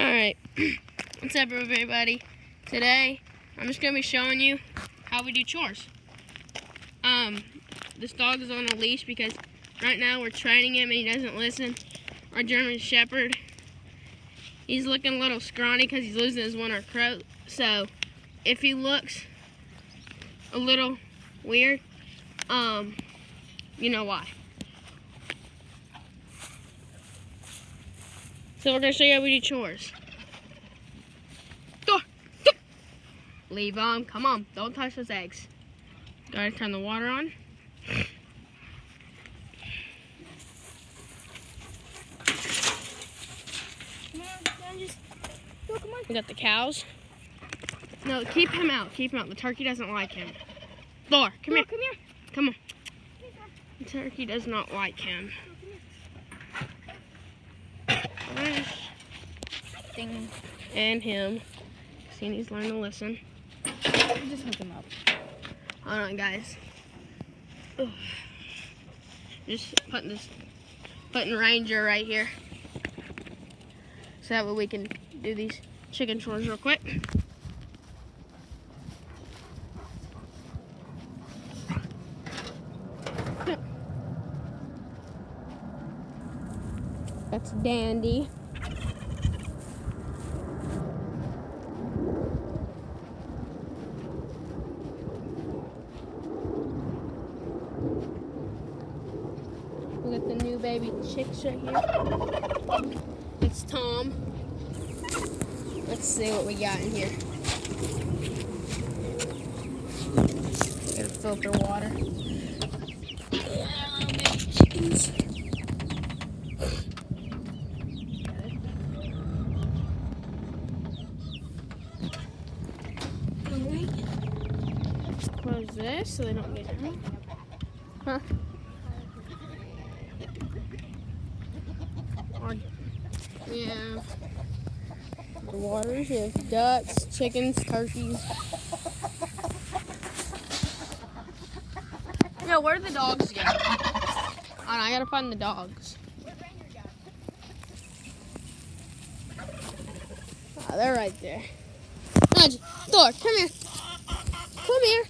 Alright, what's up everybody? Today, I'm just going to be showing you how we do chores. This dog is on a leash because right now we're training him and he doesn't listen. Our German Shepherd, he's looking a little scrawny because he's losing his winter coat. So, if he looks a little weird, you know why. So we're going to show you how we do chores. Leave them. Come on. Don't touch those eggs. Gotta turn the water on. Come on, just go, come on. We got the cows. No, keep him out. Keep him out. The turkey doesn't like him. Thor, come here. Come here. Come on. The turkey does not like him. Ding. And him. He needs to learn to listen. Just hook him up. Hold on, guys. Ugh. Just putting Ranger right here, so that way we can do these chicken chores real quick. That's Dandy. We got the new baby chicks right here. It's Tom. Let's see what we got in here. Got a filter water. Yeah, little baby chickens. Close this so they don't get out. Huh? Yeah. The waters, you have ducks, chickens, turkeys. Yo, where did the dogs go? I gotta find the dogs. Oh, they're right there. Nudge, Thor, come here. Come here.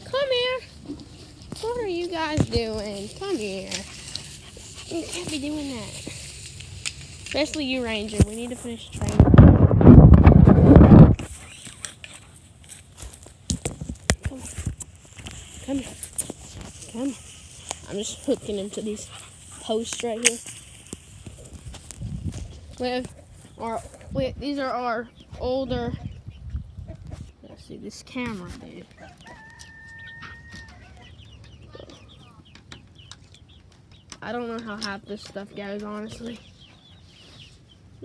Come here. What are you guys doing? Come here. You can't be doing that. Especially you, Ranger. We need to finish training. Come on. Come here. Come on. I'm just hooking him to these posts right here. These are our older. Let's see this camera, dude. I don't know how half this stuff goes, honestly.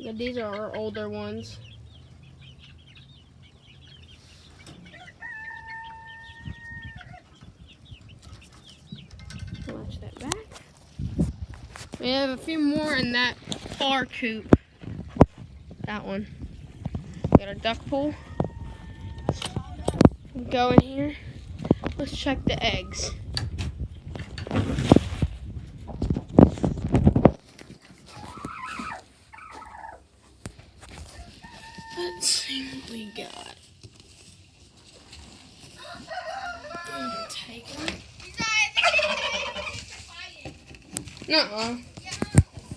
But these are our older ones. Watch that back. We have a few more in that far coop. That one. We got our duck pool. Go in here. Let's check the eggs. Let's see what we got. Take them. Nuh-uh.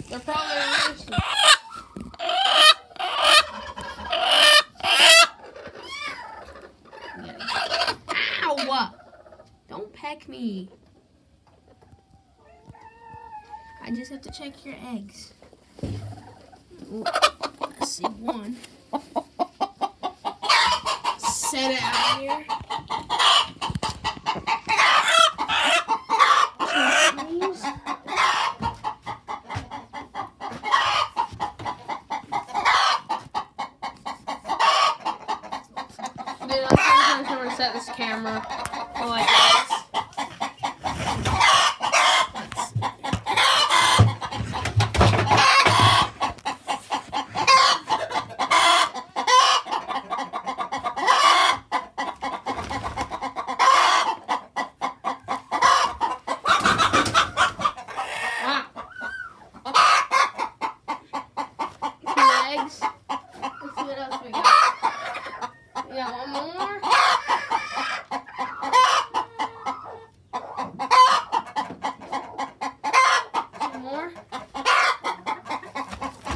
They're probably roasted. Ow! Don't peck me. I just have to check your eggs. Ooh, I see one. Set it out here. Dude, I'm just gonna set this camera like this. eggs. Let's see what else we got. We got one more. Two more.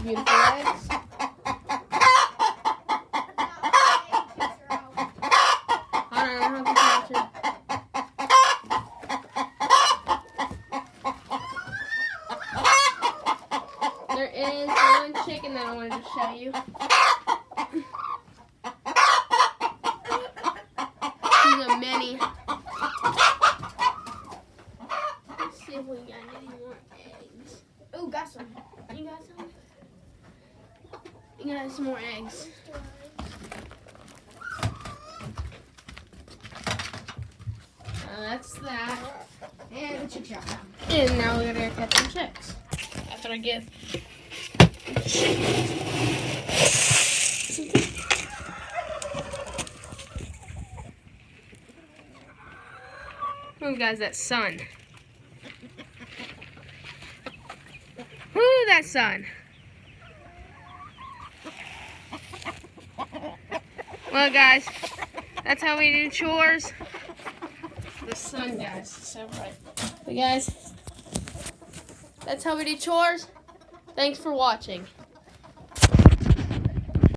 Beautiful eggs. There is one chicken that I wanted to show you. She's a mini. Let's see if we got any more eggs. Oh, got some. You got some? You got some more eggs. That's that. And the chick shop. And now we're gonna catch some chicks. That's what I get. Oh, guys, that sun. Ooh, that sun. Well, guys, that's how we do chores. The sun, guys, is so bright. But guys, that's how we do chores. Thanks for watching.